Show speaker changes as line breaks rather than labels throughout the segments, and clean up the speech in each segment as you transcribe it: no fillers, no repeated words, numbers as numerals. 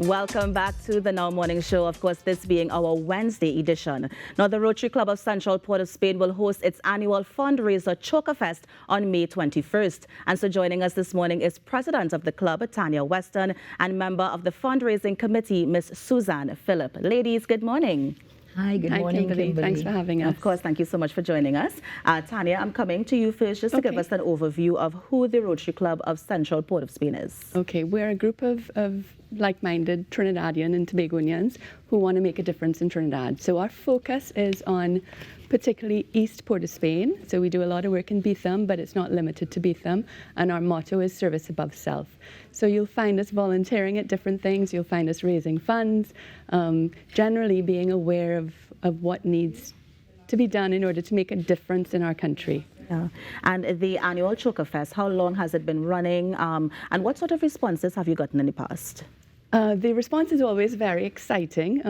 Welcome back to the Now Morning Show, of course, this being our Wednesday edition. Now, the Rotary Club of Central Port of Spain will host its annual fundraiser, Choka Fest, on May 21st. And so joining us this morning is President of the club, Tanya, and member of the Fundraising Committee, Miss Suzanne Phillip. Ladies, good morning.
Hi, good morning, Kimberly.
Thanks for having us.
Of course, thank you so much for joining us. Tanya, I'm coming to you first just to give us an overview of who the Rotary Club of Central Port of Spain is.
Okay, we're a group of like-minded Trinidadian and Tobagoans who want to make a difference in Trinidad. So our focus is on particularly East Port of Spain. So we do a lot of work in Beetham, but it's not limited to Beetham. And our motto is service above self. So you'll find us volunteering at different things. You'll find us raising funds, generally being aware of what needs to be done in order to make a difference in our country.
Yeah. And the annual Choka Fest, how long has it been running? And what sort of responses have you gotten in the past?
The response is always very exciting.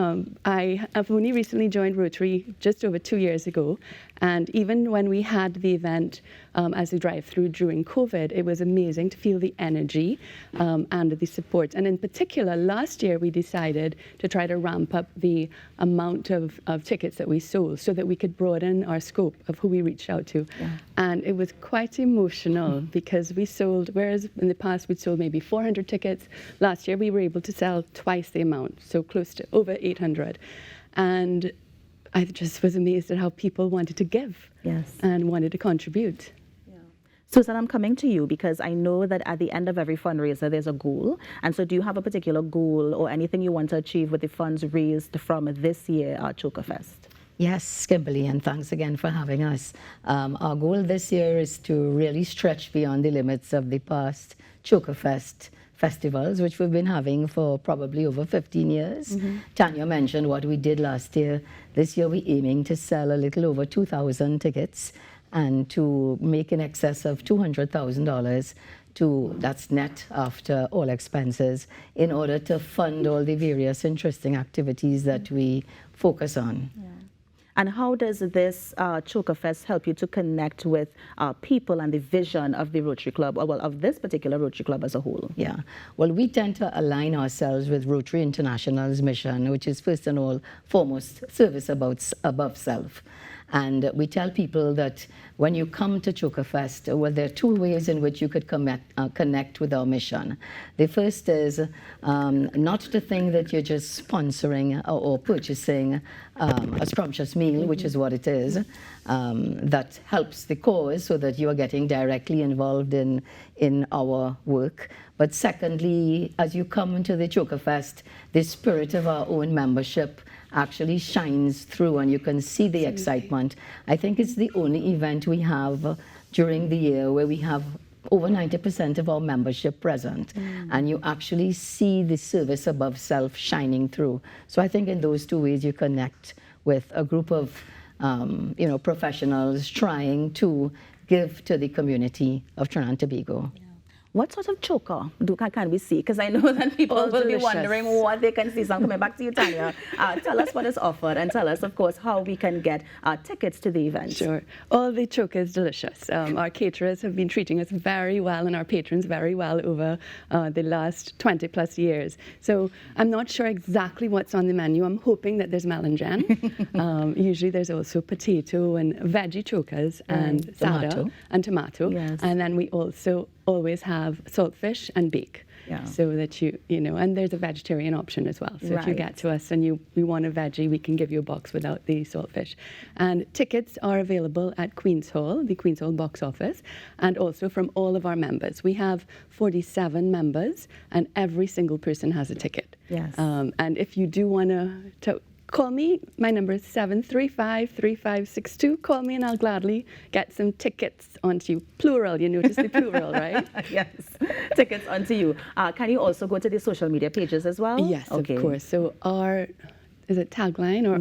I have only recently joined Rotary just over 2 years ago, and even when we had the event as a drive-through during COVID, it was amazing to feel the energy and the support. And in particular, last year we decided to try to ramp up the amount of tickets that we sold so that we could broaden our scope of who we reached out to. Yeah. And it was quite emotional because we sold, whereas in the past we'd sold maybe 400 tickets, last year we were able to sell twice the amount, so close to over 800. And I just was amazed at how people wanted to give and wanted to contribute.
Yeah. Susan, I'm coming to you because I know that at the end of every fundraiser there's a goal. And so do you have a particular goal or anything you want to achieve with the funds raised from this year at Choka Fest?
Yes, Kimberly, and thanks again for having us. Our goal this year is to really stretch beyond the limits of the past Choka Fest festivals, which we've been having for probably over 15 years. Tanya mentioned what we did last year. This year we're aiming to sell a little over 2,000 tickets and to make in excess of $200,000 that's net after all expenses, in order to fund all the various interesting activities that we focus on.
Yeah. And how does this Choka Fest help you to connect with people and the vision of the Rotary Club, or well, of this particular Rotary Club as a whole?
Yeah, well, we tend to align ourselves with Rotary International's mission, which is first and all foremost service above self. And we tell people that when you come to Choka Fest, well, there are two ways in which you could connect with our mission. The first is not to think that you're just sponsoring or purchasing a scrumptious meal, which is what it is, that helps the cause so that you are getting directly involved in our work. But secondly, as you come into the Choka Fest, the spirit of our own membership actually shines through, and you can see the excitement. I think it's the only event we have during the year where we have over 90% of our membership present, and you actually see the service above self shining through. So I think in those two ways you connect with a group of professionals trying to give to the community of Trinidad and Tobago.
What sort of choka can we see? Because I know that people will be wondering what they can see. So I'm coming back to you, Tanya. Tell us what is offered, and tell us, of course, how we can get tickets to the event.
Sure. All the choka is delicious. Our caterers have been treating us very well and our patrons very well over the last 20 plus years. So I'm not sure exactly what's on the menu. I'm hoping that there's melanjan. Usually there's also potato and veggie chokas and sada and tomato. Yes. And then we also always have saltfish and bake, so that you know, and there's a vegetarian option as well. So if you get to us and you want a veggie, we can give you a box without the saltfish. And tickets are available at Queen's Hall, the Queen's Hall box office, and also from all of our members. We have 47 members, and every single person has a ticket.
Yes.
And if you do want to call me. My number is 735-3562. Call me and I'll gladly get some tickets onto you. Plural, you notice the plural, right?
Yes, tickets onto you. Can you also go to the social media pages as well?
Yes, of course. So our is it tagline or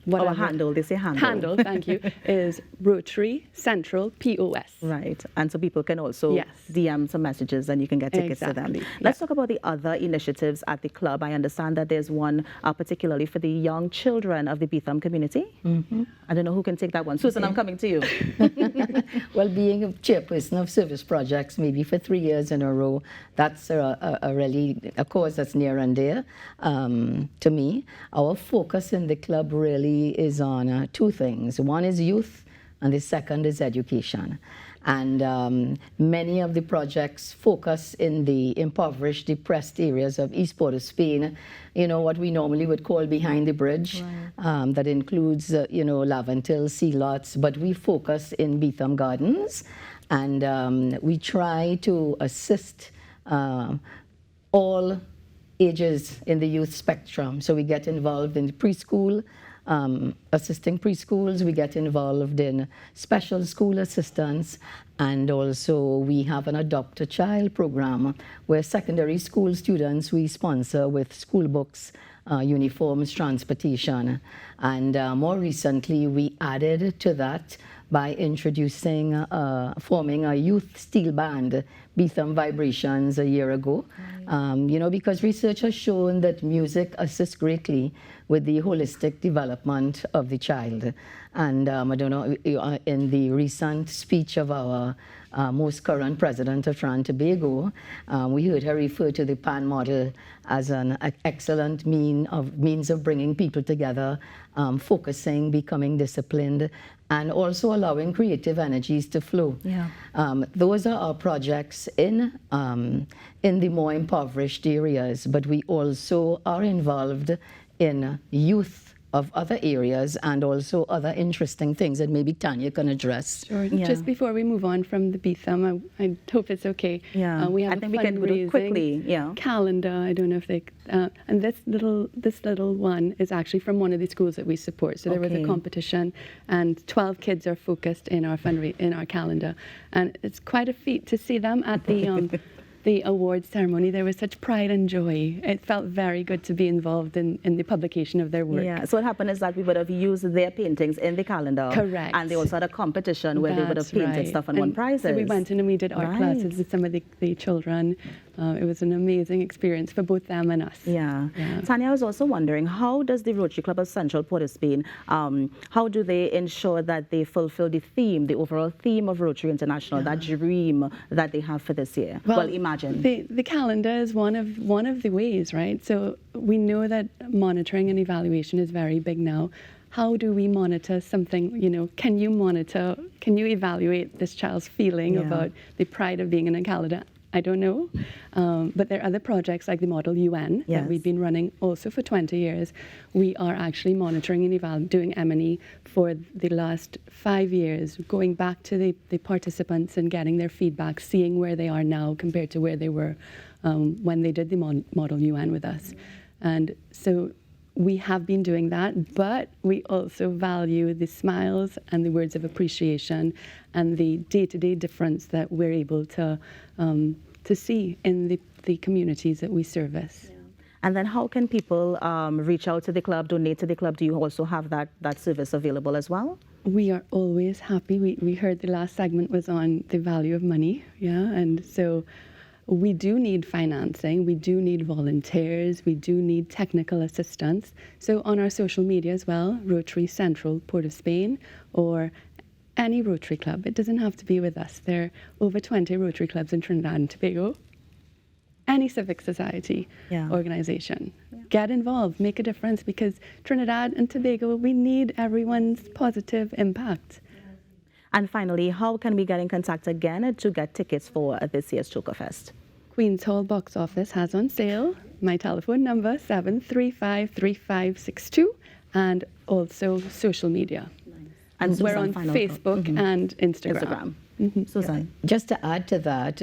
whatever?
Our handle, they say handle.
Handle, thank you, is Rotary Central POS.
Right, and so people can also
Yes.
DM some messages and you can get tickets to them.
Exactly,
Let's talk about the other initiatives at the club. I understand that there's one particularly for the young children of the Beetham community. I don't know who can take that one. Susan, I'm coming to you.
Well, being a chairperson of service projects, maybe for 3 years in a row, that's a really a cause that's near and dear to me. Our focus in the club really is on two things. One is youth, and the second is education. And many of the projects focus in the impoverished, depressed areas of East Port of Spain, you know, what we normally would call behind the bridge. Right. That includes, you know, Laventil, Sea Lots, but we focus in Beetham Gardens. And we try to assist all ages in the youth spectrum. So we get involved in preschool, assisting preschools, we get involved in special school assistance, and also we have an Adopt a Child program where secondary school students we sponsor with school books, uniforms, transportation. And more recently we added to that by introducing, forming a youth steel band, Beetham Vibrations, a year ago. You know, because research has shown that music assists greatly with the holistic development of the child. And I don't know, in the recent speech of our most current president of Trinidad and Tobago, we heard her refer to the PAN model as an excellent means of bringing people together, focusing, becoming disciplined, and also allowing creative energies to flow.
Yeah.
Those are our projects in the more impoverished areas, but we also are involved in youth of other areas and also other interesting things that maybe Tanya can address.
Sure.
Yeah.
Just before we move on from the Beetham, I hope it's okay.
Yeah.
We have
I think we can do it quickly. Yeah.
calendar. I don't know if they and this little one is actually from one of the schools that we support. So there was a competition, and 12 kids are focused in our in our calendar, and it's quite a feat to see them at the the awards ceremony. There was such pride and joy. It felt very good to be involved in the publication of their work.
Yeah, so what happened is that we would have used their paintings in the calendar.
Correct.
And they also had a competition where they would have painted stuff and won prizes.
So we went in and we did art classes with some of the children. It was an amazing experience for both them and us.
Yeah. Tanya, I was also wondering, how does the Rotary Club of Central Port of Spain, how do they ensure that they fulfill the theme, the overall theme of Rotary International, that dream that they have for this year? Well, imagine.
The calendar is one of the ways, right? So we know that monitoring and evaluation is very big now. How do we monitor something, you know, can you evaluate this child's feeling about the pride of being in a calendar? I don't know, but there are other projects like the Model UN that we've been running also for 20 years. We are actually monitoring and doing M&E for the last 5 years, going back to the participants and getting their feedback, seeing where they are now compared to where they were when they did the Model UN with us. And so we have been doing that, but we also value the smiles and the words of appreciation and the day-to-day difference that we're able to see in the communities that we service.
Yeah. And then how can people reach out to the club, donate to the club? Do you also have that service available as well?
We are always happy. We heard the last segment was on the value of money, and so we do need financing, we do need volunteers, we do need technical assistance. So on our social media as well, Rotary Central Port of Spain, or any Rotary Club. It doesn't have to be with us. There are over 20 Rotary Clubs in Trinidad and Tobago. Any civic society organization. Get involved, make a difference, because Trinidad and Tobago, we need everyone's positive impact.
And finally, how can we get in contact again to get tickets for this year's Choka Fest?
Queen's Hall box office has on sale. My telephone number, 735-3562, and also social media.
And
we're on Facebook and Instagram.
Susan?
Just to add to that,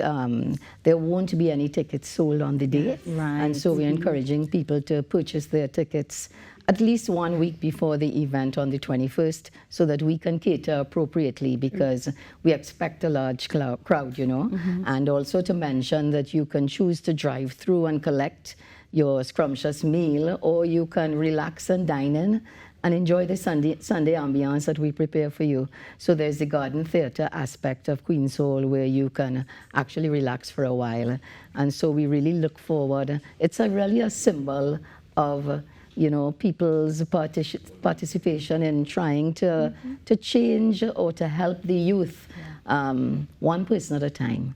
there won't be any tickets sold on the day.
Right.
And so we're encouraging people to purchase their tickets at least 1 week before the event on the 21st, so that we can cater appropriately, because we expect a large crowd, you know. And also to mention that you can choose to drive through and collect your scrumptious meal, or you can relax and dine in and enjoy the Sunday ambiance that we prepare for you. So there's the garden theatre aspect of Queen's Hall where you can actually relax for a while. And so we really look forward. It's really a symbol of people's participation in trying to change or to help the youth, one person at a time.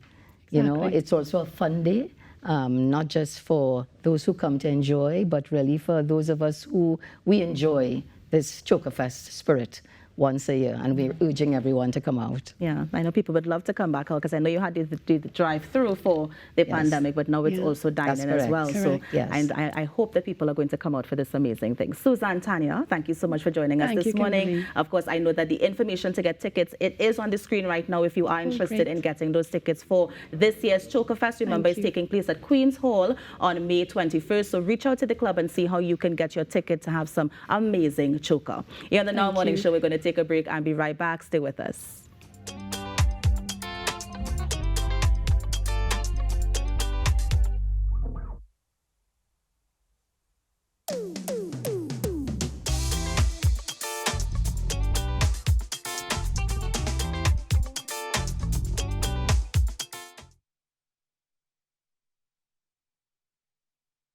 Exactly.
It's also a fun day, not just for those who come to enjoy, but really for those of us who we enjoy this Choka Fest spirit once a year, and we're urging everyone to come out.
Yeah, I know people would love to come back out because I know you had to do the drive-through for the pandemic, but now it's also dining as well.
Correct.
So
Yes.
and I hope that people are going to come out for this amazing thing. Susan, Tanya, thank you so much for joining us
Thank
this
you,
morning.
Kimberly.
Of course, I know that the information to get tickets, it is on the screen right now if you are interested in getting those tickets for this year's Choka Fest. Remember, it's taking place at Queen's Hall on May 21st. So reach out to the club and see how you can get your ticket to have some amazing choka. Here on the Now Morning Show, we're going to take a break and be right back. Stay with us.